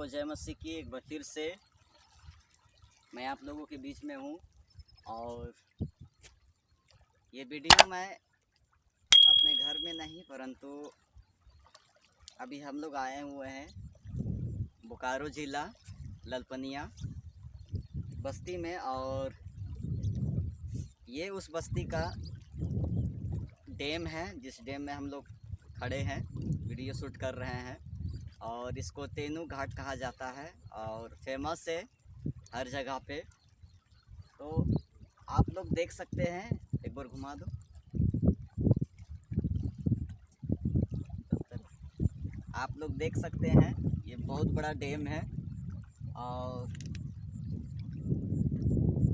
सबको जय मसीह की। एक बार फिर से मैं आप लोगों के बीच में हूँ और ये वीडियो मैं अपने घर में नहीं परंतु अभी हम लोग आए हुए हैं बोकारो ज़िला ललपनिया बस्ती में। और ये उस बस्ती का डैम है जिस डैम में हम लोग खड़े हैं, वीडियो शूट कर रहे हैं। और इसको तेनू घाट कहा जाता है और फेमस है हर जगह पे। तो आप लोग देख सकते हैं, एक बार घुमा दो। आप लोग देख सकते हैं ये बहुत बड़ा डैम है और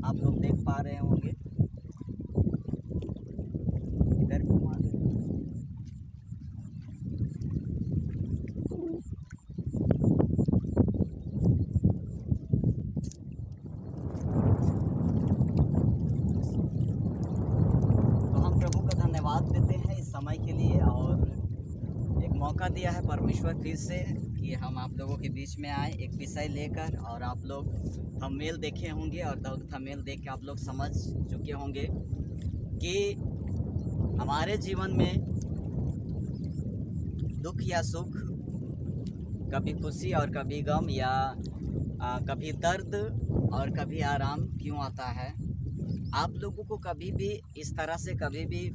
आप लोग देख पा रहे होंगे। इधर घुमा दो। धन्यवाद देते हैं इस समय के लिए और एक मौका दिया है परमेश्वर फिर से कि हम आप लोगों के बीच में आए एक विषय लेकर। और आप लोग थंबनेल देखे होंगे और थंबनेल देख के आप लोग समझ चुके होंगे कि हमारे जीवन में दुख या सुख, कभी खुशी और कभी गम, या कभी दर्द और कभी आराम क्यों आता है। आप लोगों को कभी भी इस तरह से कभी भी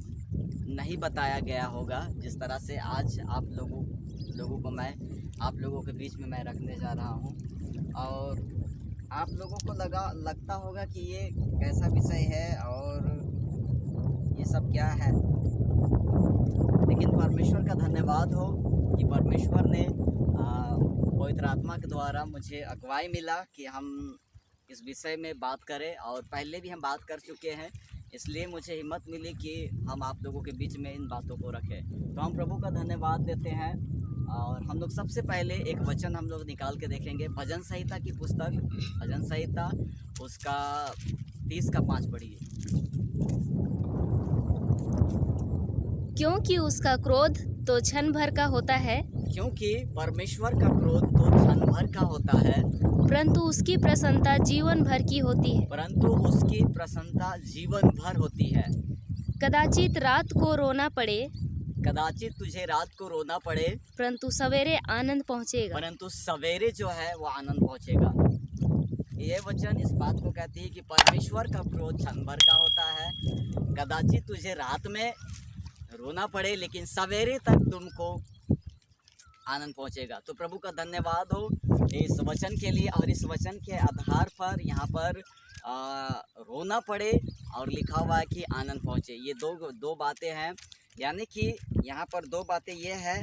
नहीं बताया गया होगा जिस तरह से आज आप लोगों को मैं आप लोगों के बीच में मैं रखने जा रहा हूं। और आप लोगों को लगता होगा कि ये कैसा विषय है और ये सब क्या है, लेकिन परमेश्वर का धन्यवाद हो कि परमेश्वर ने पवित्र आत्मा के द्वारा मुझे अगुवाई मिला कि हम इस विषय में बात करें। और पहले भी हम बात कर चुके हैं, इसलिए मुझे हिम्मत मिली कि हम आप लोगों के बीच में इन बातों को रखें। तो हम प्रभु का धन्यवाद देते हैं। और हम लोग सबसे पहले एक वचन हम लोग निकाल के देखेंगे। भजन संहिता की पुस्तक, भजन संहिता उसका 30 का 5 पढ़िए। क्योंकि उसका क्रोध तो क्षण भर का होता है, क्योंकि परमेश्वर का क्रोध तो क्षण भर का होता है, परंतु उसकी प्रसन्नता जीवन भर की होती है। परंतु उसकी प्रसन्नता जीवन भर होती है। कदाचित रात को रोना पड़े, कदाचित तुझे रात को रोना पड़े, परंतु सवेरे आनंद पहुँचेगा। परंतु सवेरे जो है वो आनंद पहुँचेगा। ये वचन इस बात को कहती है कि परमेश्वर का क्रोध क्षण भर का होता है। कदाचित तुझे रात में रोना पड़े लेकिन सवेरे तक तुमको आनंद पहुँचेगा। तो प्रभु का धन्यवाद हो इस वचन के लिए। और इस वचन के आधार पर यहाँ पर रोना पड़े और लिखा हुआ है कि आनंद पहुँचे। ये दो बातें हैं, यानी कि यहाँ पर दो बातें ये है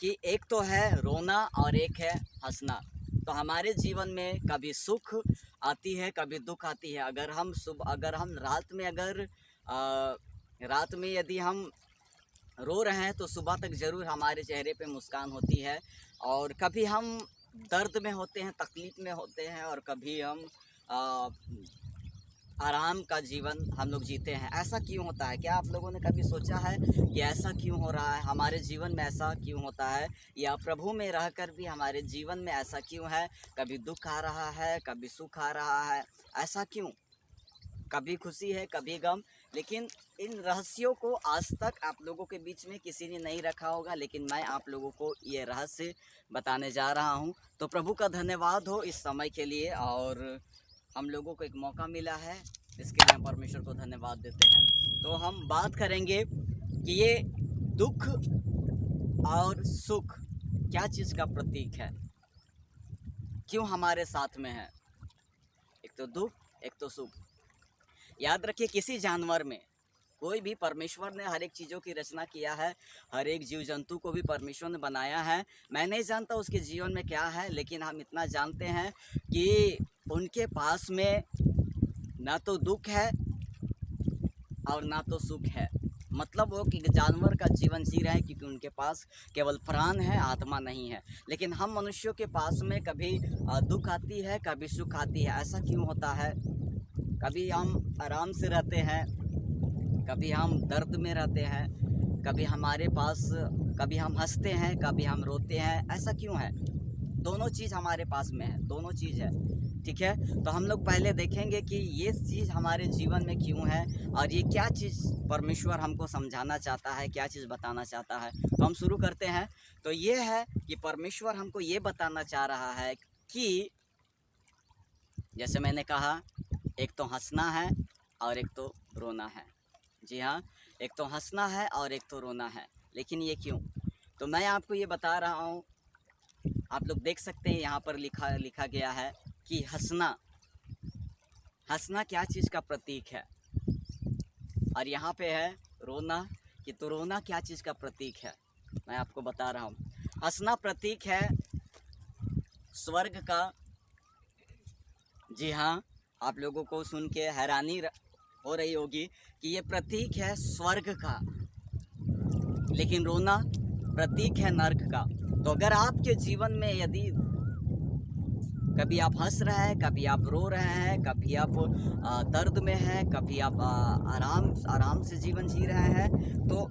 कि एक तो है रोना और एक है हंसना। तो हमारे जीवन में कभी सुख आती है, कभी दुख आती है। अगर हम रात में यदि हम रो रहे हैं तो सुबह तक ज़रूर हमारे चेहरे पे मुस्कान होती है। और कभी हम दर्द में होते हैं, तकलीफ़ में होते हैं, और कभी हम आराम का जीवन हम लोग जीते हैं। ऐसा क्यों होता है? क्या आप लोगों ने कभी सोचा है कि ऐसा क्यों हो रहा है, हमारे जीवन में ऐसा क्यों होता है? या प्रभु में रहकर भी हमारे जीवन में ऐसा क्यों है? कभी दुख आ रहा है, कभी सुख आ रहा है, ऐसा क्यों? कभी खुशी है, कभी गम। लेकिन इन रहस्यों को आज तक आप लोगों के बीच में किसी ने नहीं रखा होगा, लेकिन मैं आप लोगों को ये रहस्य बताने जा रहा हूँ। तो प्रभु का धन्यवाद हो इस समय के लिए। और हम लोगों को एक मौका मिला है, इसके लिए हम परमेश्वर को धन्यवाद देते हैं। तो हम बात करेंगे कि ये दुख और सुख क्या चीज़ का प्रतीक है, क्यों हमारे साथ में है। एक तो दुख, एक तो सुख। याद रखिए, किसी जानवर में कोई भी परमेश्वर ने हर एक चीज़ों की रचना किया है, हर एक जीव जंतु को भी परमेश्वर ने बनाया है। मैं नहीं जानता उसके जीवन में क्या है, लेकिन हम इतना जानते हैं कि उनके पास में ना तो दुख है और ना तो सुख है। मतलब वो कि जानवर का जीवन जी रहे हैं क्योंकि उनके पास केवल प्राण है, आत्मा नहीं है। लेकिन हम मनुष्यों के पास में कभी दुख आती है, कभी सुख आती है। ऐसा क्यों होता है? कभी हम आराम से रहते हैं, कभी हम दर्द में रहते हैं, कभी हमारे पास कभी हम हंसते हैं, कभी हम रोते हैं। ऐसा क्यों है? दोनों चीज़ हमारे पास में है, दोनों चीज़ है। ठीक है, तो हम लोग पहले देखेंगे कि ये चीज़ हमारे जीवन में क्यों है और ये क्या चीज़ परमेश्वर हमको समझाना चाहता है, क्या चीज़ बताना चाहता है। तो हम शुरू करते हैं। तो ये है कि परमेश्वर हमको ये बताना चाह रहा है कि जैसे मैंने कहा, एक तो हंसना है और एक तो रोना है। जी हाँ, एक तो हंसना है और एक तो रोना है। लेकिन ये क्यों? तो मैं आपको ये बता रहा हूँ। आप लोग देख सकते हैं यहाँ पर लिखा गया है कि हंसना क्या चीज़ का प्रतीक है, और यहाँ पे है रोना कि तो रोना क्या चीज़ का प्रतीक है। मैं आपको बता रहा हूँ। हंसना प्रतीक है स्वर्ग का। जी हाँ, आप लोगों को सुन के हैरानी हो रही होगी कि ये प्रतीक है स्वर्ग का, लेकिन रोना प्रतीक है नर्क का। तो अगर आपके जीवन में यदि कभी आप हंस रहे हैं, कभी आप रो रहे हैं, कभी आप दर्द में हैं, कभी आप आराम से जीवन जी रहे हैं, तो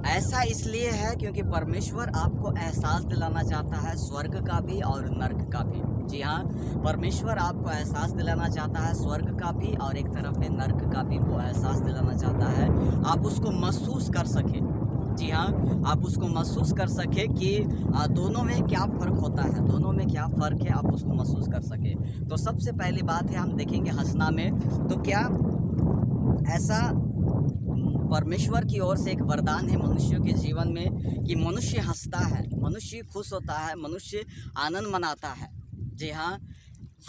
ऐसा इसलिए है क्योंकि परमेश्वर आपको एहसास दिलाना चाहता है स्वर्ग का भी और नर्क का भी। जी हाँ, परमेश्वर आपको एहसास दिलाना चाहता है स्वर्ग का भी, और एक तरफ है नर्क का भी वो एहसास दिलाना चाहता है। आप उसको महसूस कर सके। जी हाँ, आप उसको महसूस कर सके कि दोनों में क्या फ़र्क होता है, दोनों में क्या फ़र्क है, आप उसको महसूस कर सके। तो सबसे पहली बात है, हम देखेंगे हंसना में। तो क्या ऐसा परमेश्वर की ओर से एक वरदान है मनुष्यों के जीवन में कि मनुष्य हंसता है, मनुष्य खुश होता है, मनुष्य आनंद मनाता है। जी हाँ,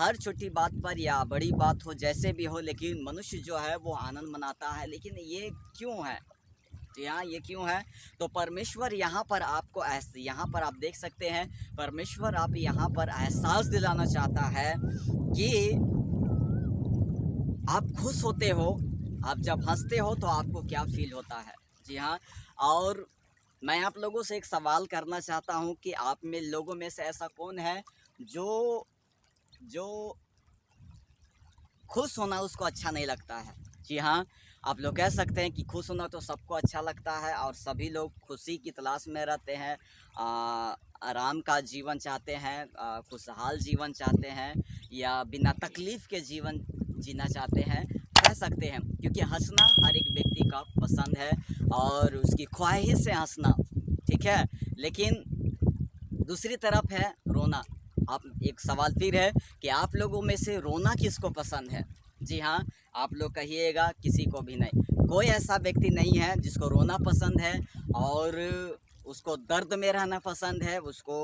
हर छोटी बात पर या बड़ी बात हो, जैसे भी हो, लेकिन मनुष्य जो है वो आनंद मनाता है। लेकिन ये क्यों है? तो यहाँ ये क्यों है? तो परमेश्वर यहाँ पर आपको यहाँ पर आप देख सकते हैं, परमेश्वर आप यहाँ पर एहसास दिलाना चाहता है कि आप खुश होते हो। आप जब हंसते हो तो आपको क्या फील होता है। जी हाँ, और मैं आप लोगों से एक सवाल करना चाहता हूँ कि आप में लोगों में से ऐसा कौन है जो खुश होना उसको अच्छा नहीं लगता है। जी हाँ, आप लोग कह सकते हैं कि खुश होना तो सबको अच्छा लगता है और सभी लोग खुशी की तलाश में रहते हैं, आराम का जीवन चाहते हैं, खुशहाल जीवन चाहते हैं, या बिना तकलीफ़ के जीवन जीना चाहते हैं, कह सकते हैं। क्योंकि हंसना हर एक व्यक्ति का पसंद है और उसकी ख्वाहिश है हंसना। ठीक है, लेकिन दूसरी तरफ है रोना। आप एक सवाल फिर है कि आप लोगों में से रोना किसको पसंद है? जी हाँ, आप लोग कहिएगा किसी को भी नहीं। कोई ऐसा व्यक्ति नहीं है जिसको रोना पसंद है और उसको दर्द में रहना पसंद है, उसको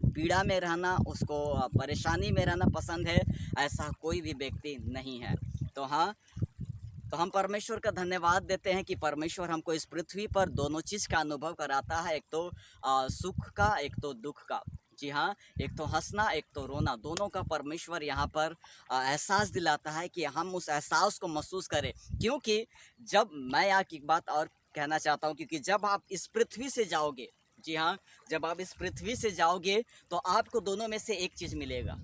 पीड़ा में रहना, उसको परेशानी में रहना पसंद है। ऐसा कोई भी व्यक्ति नहीं है। तो हाँ, तो हम परमेश्वर का धन्यवाद देते हैं कि परमेश्वर हमको इस पृथ्वी पर दोनों चीज़ का अनुभव कराता है, एक तो सुख का, एक तो दुख का। जी हाँ, एक तो हंसना, एक तो रोना, दोनों का परमेश्वर यहाँ पर एहसास दिलाता है कि हम उस एहसास को महसूस करें। क्योंकि जब मैं यहाँ की बात और कहना चाहता हूँ, क्योंकि जब आप इस पृथ्वी से जाओगे, जी हाँ, जब आप इस पृथ्वी से जाओगे तो आपको दोनों में से एक चीज़ मिलेगा।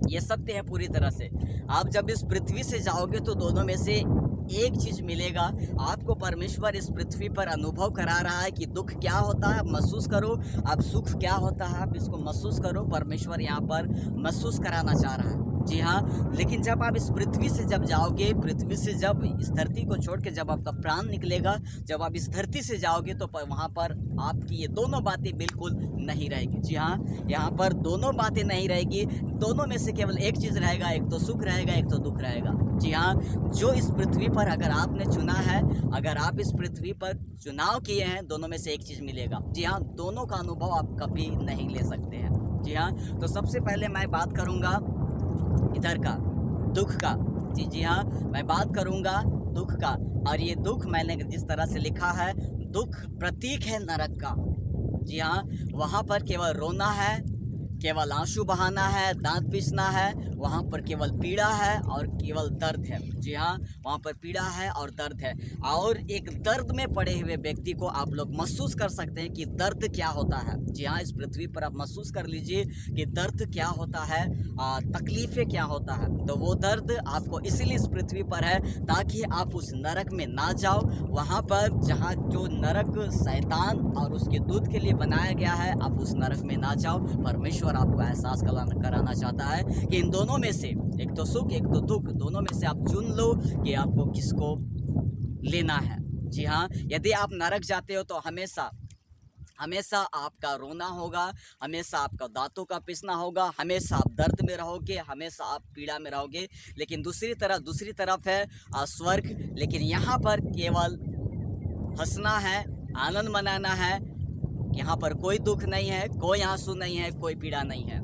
ये सत्य है पूरी तरह से। आप जब इस पृथ्वी से जाओगे तो दोनों में से एक चीज़ मिलेगा। आपको परमेश्वर इस पृथ्वी पर अनुभव करा रहा है कि दुख क्या होता है, आप महसूस करो। आप सुख क्या होता है, आप इसको महसूस करो। परमेश्वर यहाँ पर महसूस कराना चाह रहा है। जी हाँ, लेकिन जब आप इस पृथ्वी से जब जाओगे, पृथ्वी से जब इस धरती को छोड़ के जब आपका प्राण निकलेगा, जब आप इस धरती से जाओगे तो वहाँ पर आपकी ये दोनों बातें बिल्कुल नहीं रहेगी। जी हाँ, यहाँ पर दोनों बातें नहीं रहेगी। दोनों में से केवल एक चीज़ रहेगा, एक तो सुख रहेगा, एक तो दुख रहेगा। जी हाँ, जो इस पृथ्वी पर अगर आपने चुना है, अगर आप इस पृथ्वी पर चुनाव किए हैं, दोनों में से एक चीज़ मिलेगा। जी हाँ, दोनों का अनुभव आप कभी नहीं ले सकते हैं। जी हाँ, तो सबसे पहले मैं बात करूँगा इधर का, दुख का। जी हाँ, मैं बात करूँगा दुख का। और ये दुख मैंने जिस तरह से लिखा है, दुख प्रतीक है नरक का। जी हाँ, वहाँ पर केवल रोना है, केवल आंसू बहाना है, दांत पीसना है, वहाँ पर केवल पीड़ा है और केवल दर्द है। जी हाँ, वहाँ पर पीड़ा है और दर्द है। और एक दर्द में पड़े हुए व्यक्ति को आप लोग महसूस कर सकते हैं कि दर्द क्या होता है। जी हाँ, इस पृथ्वी पर आप महसूस कर लीजिए कि दर्द क्या होता है, तकलीफ़ें क्या होता है। तो वो दर्द आपको इसीलिए इस पृथ्वी पर है ताकि आप उस नरक में ना जाओ, वहाँ पर जहाँ जो नरक शैतान और उसके दूत के लिए बनाया गया है, आप उस नरक में ना जाओ। परमेश्वर आपको एहसास कराना चाहता है कि इन दोनों में से, एक तो सुख एक तो दुख, दोनों में से आप चुन लो कि आपको किसको लेना है। जी हाँ, यदि आप नरक जाते हो तो हमेशा आपका रोना होगा, हमेशा आपका दांतों का पिसना होगा, हमेशा आप दर्द में रहोगे, हमेशा आप पीड़ा में रहोगे। लेकिन दूसरी तरफ है स्वर्ग। लेकिन यहाँ पर केवल हंसना है, आनंद मनाना है। यहाँ पर कोई दुख नहीं है, कोई आंसू नहीं है, कोई पीड़ा नहीं है।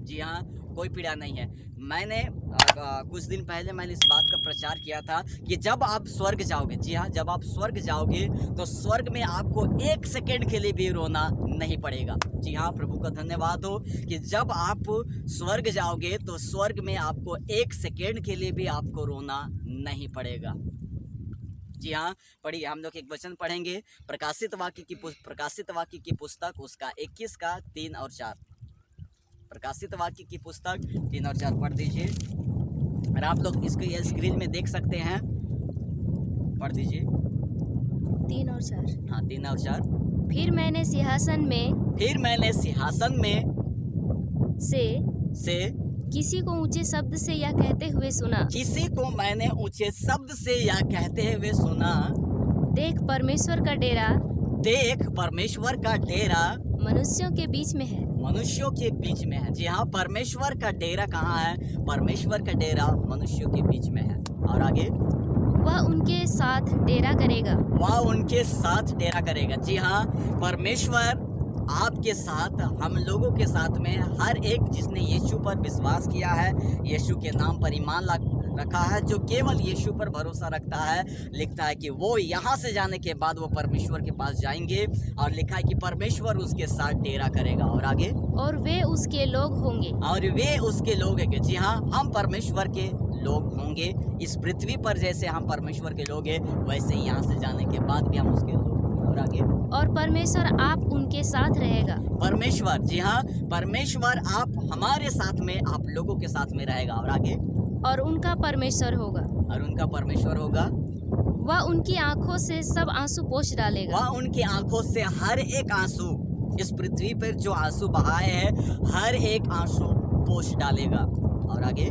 जी हाँ, कोई पीड़ा नहीं है। मैंने कुछ दिन पहले मैंने इस बात का प्रचार किया था कि जब आप स्वर्ग जाओगे, जी हाँ, जब आप स्वर्ग जाओगे तो स्वर्ग में आपको 1 सेकंड के लिए भी रोना नहीं पड़ेगा। जी हाँ, प्रभु का धन्यवाद हो कि जब आप स्वर्ग जाओगे तो स्वर्ग में आपको 1 सेकंड के लिए भी आपको रोना नहीं पड़ेगा। जी हाँ, पढ़िए, हम लोग एक वचन पढ़ेंगे प्रकाशित वाक्य की पुस्तक उसका 21 का 3 और 4। प्रकाशित वाक्य की पुस्तक 3 और 4 पढ़ दीजिए। और आप लोग इसको ये स्क्रीन में देख सकते हैं, पढ़ दीजिए। 3 और 4। हाँ, 3 और 4। फिर मैंने सिंहासन में से किसी को ऊंचे शब्द से यह कहते हुए सुना, किसी को मैंने ऊंचे शब्द से यह कहते हुए सुना, देख परमेश्वर का डेरा मनुष्यों के बीच में है। जी हाँ, परमेश्वर का डेरा कहाँ है? परमेश्वर का डेरा मनुष्यों के बीच में है। और आगे, वह उनके साथ डेरा करेगा। जी हाँ, परमेश्वर आपके साथ, हम लोगों के साथ में, हर एक जिसने यीशु पर विश्वास किया है, यीशु के नाम पर ईमान रखा है, जो केवल यीशु पर भरोसा रखता है, लिखता है कि वो यहाँ से जाने के बाद वो परमेश्वर के पास जाएंगे। और लिखा है कि परमेश्वर उसके साथ डेरा करेगा। और आगे, और वे उसके लोग होंगे। जी हाँ, हम परमेश्वर के लोग होंगे। इस पृथ्वी पर जैसे हम परमेश्वर के लोग हैं, वैसे ही यहाँ से जाने के बाद भी हम उसके लोग। और आगे, और परमेश्वर आप उनके साथ रहेगा। परमेश्वर, जी हाँ, परमेश्वर आप हमारे साथ में, आप लोगों के साथ में रहेगा। और आगे, और उनका परमेश्वर होगा। वह उनकी आंखों से सब आंसू पोंछ डालेगा। वह उनकी आंखों से हर एक आंसू, इस पृथ्वी पर जो आंसू बहाए हैं, हर एक आंसू पोंछ डालेगा। और आगे,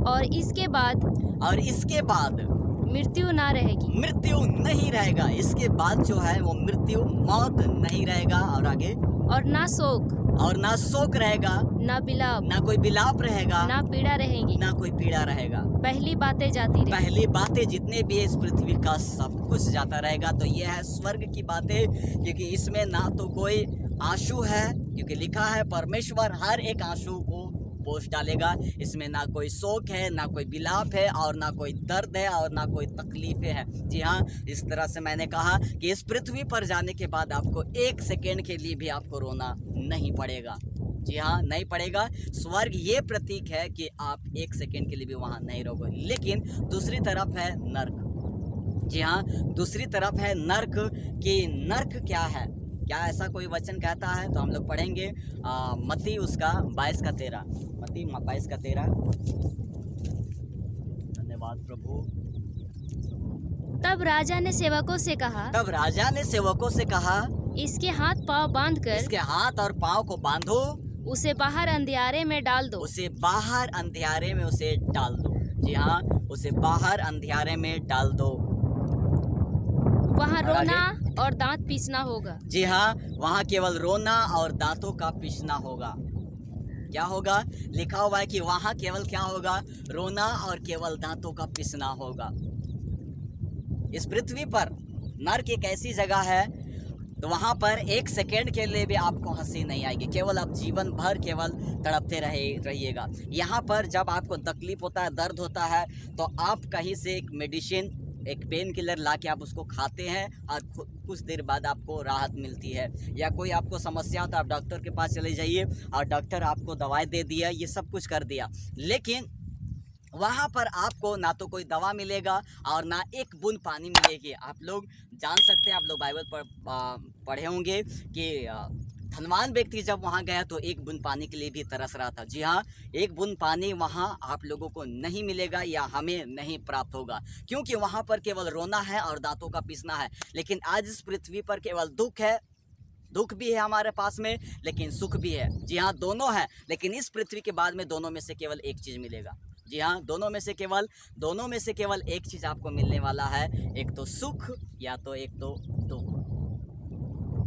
और इसके बाद मृत्यु नहीं रहेगा। इसके बाद जो है वो मृत्यु, मौत नहीं रहेगा। और आगे, और ना शोक रहेगा, ना कोई बिलाप रहेगा, ना कोई पीड़ा रहेगा। पहली बातें जितने भी इस पृथ्वी का सब कुछ जाता रहेगा। तो ये है स्वर्ग की बातें, क्योंकि इसमें ना तो कोई आंसू है, क्योंकि लिखा है परमेश्वर हर एक आंसू को पोंछ डालेगा। इसमें ना कोई शोक है, ना कोई बिलाप है, और ना कोई दर्द है, और ना कोई तकलीफें हैं। जी हाँ, इस तरह से मैंने कहा कि इस पृथ्वी पर जाने के बाद आपको 1 सेकेंड के लिए भी आपको रोना नहीं पड़ेगा। जी हाँ, नहीं पड़ेगा। स्वर्ग ये प्रतीक है कि आप 1 सेकेंड के लिए भी वहाँ नहीं रहोगे। लेकिन दूसरी तरफ है नर्क। जी हाँ, दूसरी तरफ है नर्क। कि नर्क क्या है? क्या ऐसा कोई वचन कहता है? तो हम लोग पढ़ेंगे मत्ती उसका 22 का 13। मत्ती 22 का 13। धन्यवाद प्रभु। तब राजा ने सेवकों से कहा, इसके हाथ और पाँव को बांधो, उसे बाहर अंधियारे में डाल दो। जी हाँ, उसे बाहर अंधियारे में डाल दो। वहाँ रोना और दांत पीसना होगा। जी हाँ, वहाँ केवल रोना और दांतों का पीसना होगा। क्या होगा? लिखा हुआ है कि वहाँ केवल क्या होगा? रोना और केवल दांतों का पीसना होगा। इस पृथ्वी पर नर्क एक ऐसी जगह है, तो वहाँ पर 1 सेकेंड के लिए भी आपको हंसी नहीं आएगी। केवल आप जीवन भर केवल तड़पते रहिएगा। यहाँ पर जब आपको तकलीफ होता है, दर्द होता है, तो आप कहीं से एक मेडिसिन, एक पेन किलर ला के आप उसको खाते हैं और कुछ देर बाद आपको राहत मिलती है। या कोई आपको समस्या हो तो आप डॉक्टर के पास चले जाइए और डॉक्टर आपको दवाई दे दिया, ये सब कुछ कर दिया, लेकिन वहाँ पर आपको ना तो कोई दवा मिलेगा और ना एक बूंद पानी मिलेगी। आप लोग जान सकते हैं, आप लोग बाइबल पढ़े होंगे कि धनवान व्यक्ति जब वहाँ गया तो एक बूंद पानी के लिए भी तरस रहा था। जी हाँ, एक बूंद पानी वहाँ आप लोगों को नहीं मिलेगा या हमें नहीं प्राप्त होगा, क्योंकि वहाँ पर केवल रोना है और दांतों का पीसना है। लेकिन आज इस पृथ्वी पर केवल दुख है, दुख भी है हमारे पास में, लेकिन सुख भी है। जी हाँ, दोनों है, लेकिन इस पृथ्वी के बाद में दोनों में से केवल एक चीज़ मिलेगा। जी हाँ, दोनों में से केवल एक चीज़ आपको मिलने वाला है, एक तो सुख या तो एक तो दुख।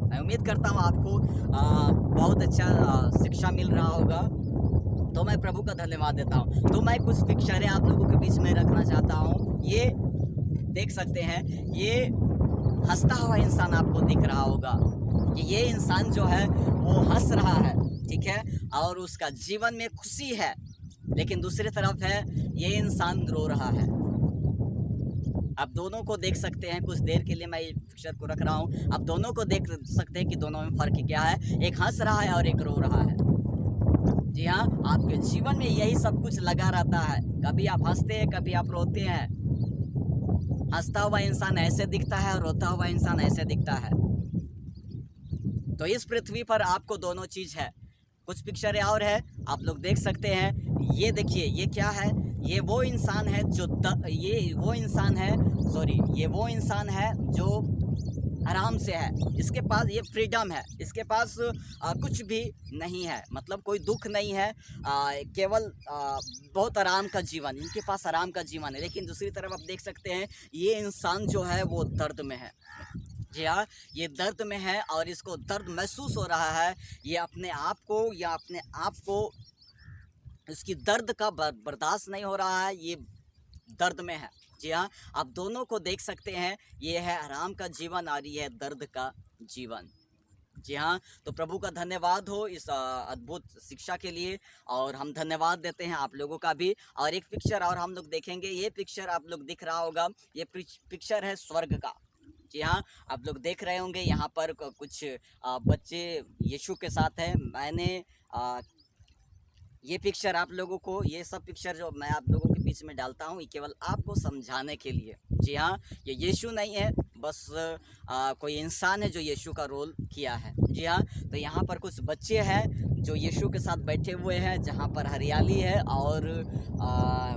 मैं उम्मीद करता हूँ आपको बहुत अच्छा शिक्षा मिल रहा होगा, तो मैं प्रभु का धन्यवाद देता हूँ। तो मैं कुछ पिक्चरें आप लोगों के बीच में रखना चाहता हूँ। ये देख सकते हैं, ये हंसता हुआ इंसान आपको दिख रहा होगा कि ये इंसान जो है वो हंस रहा है, ठीक है, और उसका जीवन में खुशी है। लेकिन दूसरी तरफ है, ये इंसान रो रहा है। आप दोनों को देख सकते हैं, कुछ देर के लिए मैं ये पिक्चर को रख रहा हूँ, आप दोनों को देख सकते हैं कि दोनों में फ़र्क क्या है, एक हंस रहा है और एक रो रहा है। जी हाँ, आपके जीवन में यही सब कुछ लगा रहता है, कभी आप हंसते हैं, कभी आप रोते हैं। हंसता हुआ इंसान ऐसे दिखता है और रोता हुआ इंसान ऐसे दिखता है। तो इस पृथ्वी पर आपको दोनों चीज़ है। कुछ पिक्चरें और है, आप लोग देख सकते हैं। ये देखिए, ये क्या है, ये वो इंसान है जो ये वो इंसान है जो आराम से है, इसके पास ये फ्रीडम है, इसके पास कुछ भी नहीं है, मतलब कोई दुख नहीं है, केवल बहुत आराम का जीवन, इनके पास आराम का जीवन है। लेकिन दूसरी तरफ आप देख सकते हैं, ये इंसान जो है वो दर्द में है। जी हाँ, ये दर्द में है और इसको दर्द महसूस हो रहा है। ये अपने आप को इसकी दर्द का बर्दाश्त नहीं हो रहा है, ये दर्द में है। जी हाँ, आप दोनों को देख सकते हैं, ये है आराम का जीवन और ये है दर्द का जीवन। जी हाँ, तो प्रभु का धन्यवाद हो इस अद्भुत शिक्षा के लिए, और हम धन्यवाद देते हैं आप लोगों का भी। और एक पिक्चर और हम लोग देखेंगे, ये पिक्चर आप लोग दिख रहा होगा, ये पिक्चर है स्वर्ग का। जी हाँ, आप लोग देख रहे होंगे यहाँ पर कुछ बच्चे यीशु के साथ हैं। मैंने ये पिक्चर आप लोगों को, ये सब पिक्चर जो मैं आप लोगों के बीच में डालता हूँ, ये केवल आपको समझाने के लिए। जी हाँ, ये यीशु नहीं है, बस कोई इंसान है जो यीशु का रोल किया है। जी हाँ, तो यहाँ पर कुछ बच्चे हैं जो यीशु के साथ बैठे हुए हैं, जहाँ पर हरियाली है और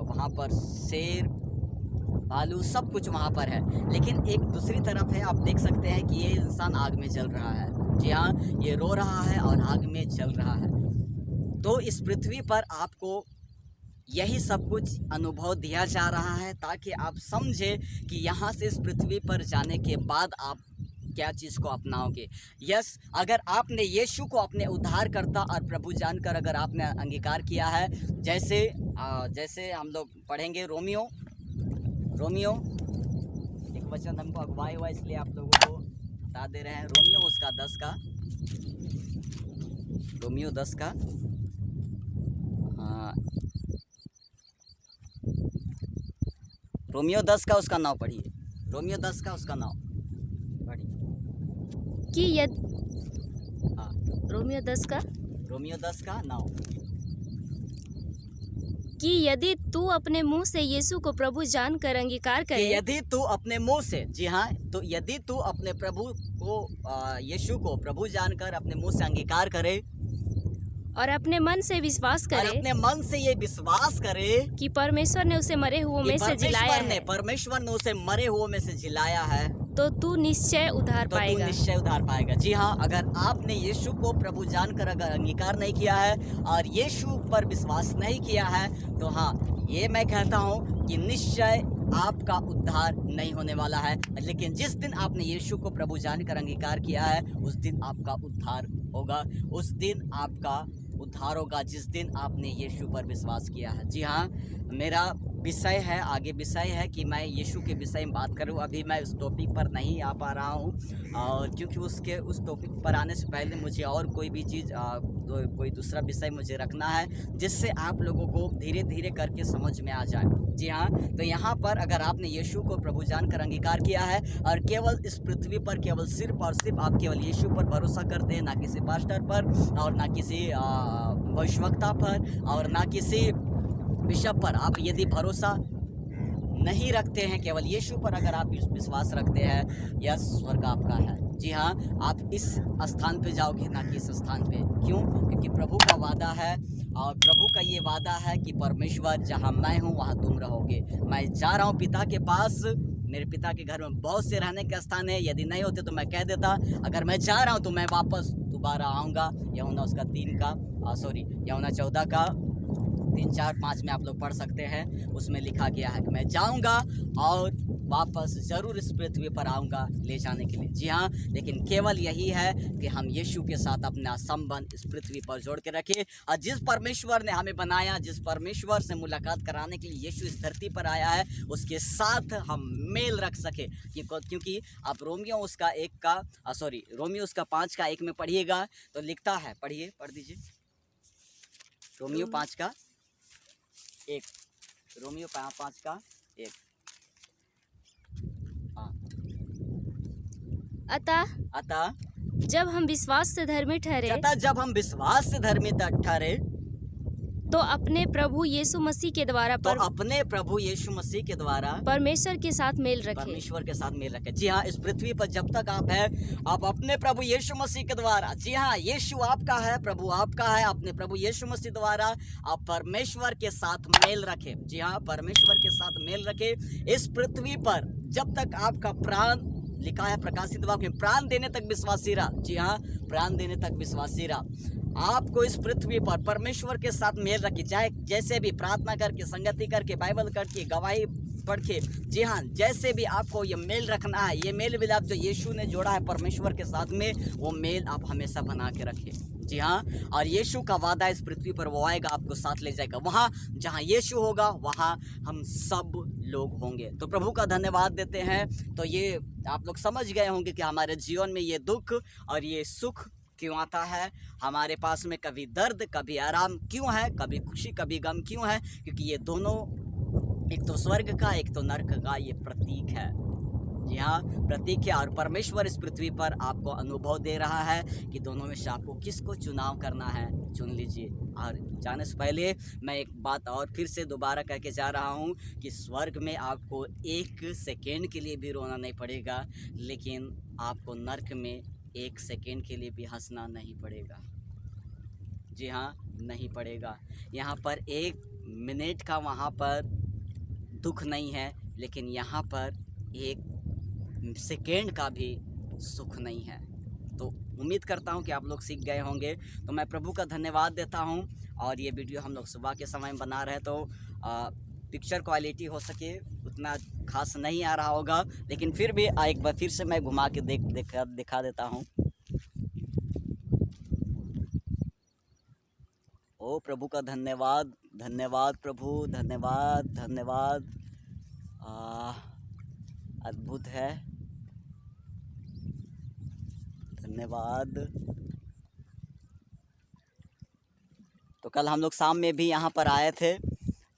वहाँ पर शेर, भालू, सब कुछ वहाँ पर है। लेकिन एक दूसरी तरफ है, आप देख सकते हैं कि ये इंसान आग में जल रहा है। जी हाँ, ये रो रहा है और आग में जल रहा है। तो इस पृथ्वी पर आपको यही सब कुछ अनुभव दिया जा रहा है, ताकि आप समझे कि यहाँ से इस पृथ्वी पर जाने के बाद आप क्या चीज़ को अपनाओगे। यस, अगर आपने यीशु को अपने उद्धारकर्ता और प्रभु जानकर अगर आपने अंगीकार किया है, जैसे हम लोग पढ़ेंगे रोमियो, एक वचन हमको अगुवाई हुआ, इसलिए आप लोगों को बता दे रहे हैं। रोमियो 10 का रोमियो 10 का उसका नाम पढ़िए। रोमियो 10 का उसका नाम पढ़िए कि यदि रोमियो 10 का नाम कि यदि तू अपने मुंह से यीशु को प्रभु जानकर अंगीकार करे, यदि तू अपने मुंह से, जी हाँ, तो यदि तू अपने प्रभु को यीशु को प्रभु जानकर अपने मुंह से अंगीकार करे और अपने मन से विश्वास करे, और अपने मन से ये विश्वास करे कि परमेश्वर ने उसे मरे हुओं में से जिलाया है, परमेश्वर ने उसे मरे हुओं में से जिलाया है, तो तू निश्चय उद्धार पाएगा। जी हाँ, अगर आपने यीशु को प्रभु जानकर अगर अंगीकार नहीं किया है और यीशु पर विश्वास नहीं किया है, तो हाँ, ये मैं कहता हूँ कि निश्चय आपका उद्धार नहीं होने वाला है। लेकिन जिस दिन आपने यीशु को प्रभु जानकर अंगीकार किया है, उस दिन आपका उद्धार होगा, उस दिन आपका उद्धार होगा, जिस दिन आपने यीशु पर विश्वास किया है। जी हाँ, मेरा विषय है, आगे विषय है कि मैं यीशु के विषय में बात करूं। अभी मैं उस टॉपिक पर नहीं आ पा रहा हूं, और क्योंकि उस टॉपिक पर आने से पहले मुझे और कोई भी चीज़ कोई दूसरा विषय मुझे रखना है, जिससे आप लोगों को धीरे धीरे करके समझ में आ जाए। जी हाँ, तो यहाँ पर अगर आपने यीशु को प्रभु जानकर अंगीकार किया है और केवल इस पृथ्वी पर केवल सिर्फ और सिर्फ आप केवल यीशु पर भरोसा करते हैं, ना किसी पास्टर पर और ना किसी भविष्यवक्ता पर और ना किसी बिशप पर, आप यदि भरोसा नहीं रखते हैं, केवल यीशु पर अगर आप विश्वास रखते हैं, यह स्वर्ग आपका है। जी हाँ, आप इस स्थान पे जाओगे, ना कि इस स्थान पे। क्यों? क्योंकि प्रभु का वादा है, और प्रभु का ये वादा है कि परमेश्वर जहाँ मैं हूँ वहाँ तुम रहोगे। मैं जा रहा हूँ पिता के पास, मेरे पिता के घर में बहुत से रहने के स्थान है, यदि नहीं होते तो मैं कह देता। अगर मैं जा रहा हूँ तो मैं वापस दोबारा आऊँगा। यूहन्ना उसका 14 का 3, 4, 5 में आप लोग पढ़ सकते हैं। उसमें लिखा गया है कि मैं जाऊंगा और वापस ज़रूर इस पृथ्वी पर आऊंगा ले जाने के लिए। जी हाँ, लेकिन केवल यही है कि हम यीशु के साथ अपना संबंध इस पृथ्वी पर जोड़ के रखें, और जिस परमेश्वर ने हमें बनाया, जिस परमेश्वर से मुलाकात कराने के लिए यीशु इस धरती पर आया है, उसके साथ हम मेल रख सके। क्योंकि आप रोमियो उसका 5 का 1 में पढ़िएगा तो लिखता है, पढ़ दीजिए। रोमियो 5 का 1, रोमियो 5 का 1। हाँ। अतः जब हम विश्वास से धर्मी ठहरे, जब हम विश्वास से धर्मी ठहरे, तो अपने प्रभु यीशु मसीह के द्वारा परमेश्वर के साथ मेल रखे। जी हाँ, इस पृथ्वी पर जब तक आप हैं, आप अपने प्रभु यीशु मसीह के द्वारा, जी हाँ, यीशु आपका है, प्रभु आपका है, अपने प्रभु यीशु मसीह द्वारा आप परमेश्वर के साथ मेल रखें। जी हाँ, परमेश्वर के साथ मेल रखें। इस पृथ्वी पर जब तक आपका प्राण, लिखा है प्रकाशित वाक्य में, प्राण देने तक विश्वासी रहा। जी हाँ, प्राण देने तक विश्वासी रहा। आपको इस पृथ्वी पर परमेश्वर के साथ मेल रखी, चाहे जैसे भी प्रार्थना करके, संगति करके, बाइबल करके, गवाही पढ़ के। जी हाँ, जैसे भी आपको ये मेल रखना है, ये मेल मिलाप जो यीशु ने जोड़ा है परमेश्वर के साथ में, वो मेल आप हमेशा बना के रखें। जी हाँ, और यीशु का वादा इस पृथ्वी पर वो आएगा, आपको साथ ले जाएगा। वहाँ जहाँ यीशु होगा वहाँ हम सब लोग होंगे। तो प्रभु का धन्यवाद देते हैं। तो ये आप लोग समझ गए होंगे कि हमारे जीवन में ये दुख और ये सुख क्यों आता है, हमारे पास में कभी दर्द कभी आराम क्यों है, कभी खुशी कभी गम क्यों है, क्योंकि ये दोनों, एक तो स्वर्ग का एक तो नरक का, ये प्रतीक है। जी हाँ, प्रतीक है। और परमेश्वर इस पृथ्वी पर आपको अनुभव दे रहा है कि दोनों में से आपको किसको चुनाव करना है, चुन लीजिए। और जाने से पहले मैं एक बात और फिर से दोबारा कहके जा रहा हूँ कि स्वर्ग में आपको 1 सेकेंड के लिए भी रोना नहीं पड़ेगा, लेकिन आपको नरक में 1 सेकेंड के लिए भी हंसना नहीं पड़ेगा। जी हाँ, नहीं पड़ेगा। यहाँ पर 1 मिनट का वहाँ पर दुख नहीं है, लेकिन यहाँ पर 1 सेकेंड का भी सुख नहीं है। तो उम्मीद करता हूँ कि आप लोग सीख गए होंगे। तो मैं प्रभु का धन्यवाद देता हूँ। और ये वीडियो हम लोग सुबह के समय में बना रहे, तो पिक्चर क्वालिटी हो सके उतना खास नहीं आ रहा होगा, लेकिन फिर भी एक बार फिर से मैं घुमा के दिखा देता हूँ। ओ प्रभु का धन्यवाद, धन्यवाद प्रभु, धन्यवाद, धन्यवाद। अद्भुत है, धन्यवाद। तो कल हम लोग शाम में भी यहाँ पर आए थे,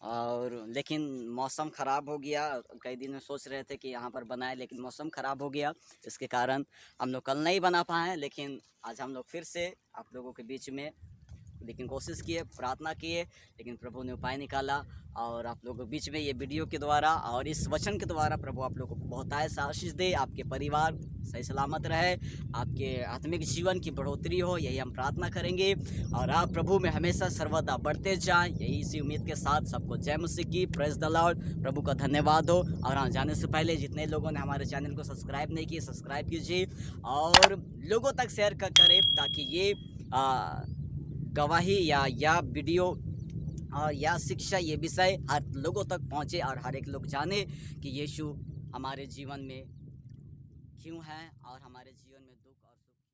और लेकिन मौसम ख़राब हो गया। कई दिन में सोच रहे थे कि यहाँ पर बनाए, लेकिन मौसम ख़राब हो गया, इसके कारण हम लोग कल नहीं बना पाए। लेकिन आज हम लोग फिर से आप लोगों के बीच में, लेकिन कोशिश किए, प्रार्थना किए, लेकिन प्रभु ने उपाय निकाला। और आप लोगों के बीच में ये वीडियो के द्वारा और इस वचन के द्वारा प्रभु आप लोगों को बहुत आशीष आशीष दे, आपके परिवार सही सलामत रहे, आपके आत्मिक जीवन की बढ़ोतरी हो, यही हम प्रार्थना करेंगे। और आप प्रभु में हमेशा सर्वदा बढ़ते जाएं, यही इसी उम्मीद के साथ सबको जय मसीह की, प्रेज द लॉर्ड। प्रभु का धन्यवाद हो। और हाँ, जाने से पहले जितने लोगों ने हमारे चैनल को सब्सक्राइब नहीं किए, सब्सक्राइब कीजिए और लोगों तक शेयर करें, ताकि ये गवाही या वीडियो और या शिक्षा, ये विषय हर लोगों तक पहुँचे और हर एक लोग जाने कि यीशु हमारे जीवन में क्यों है और हमारे जीवन में दुख और सुख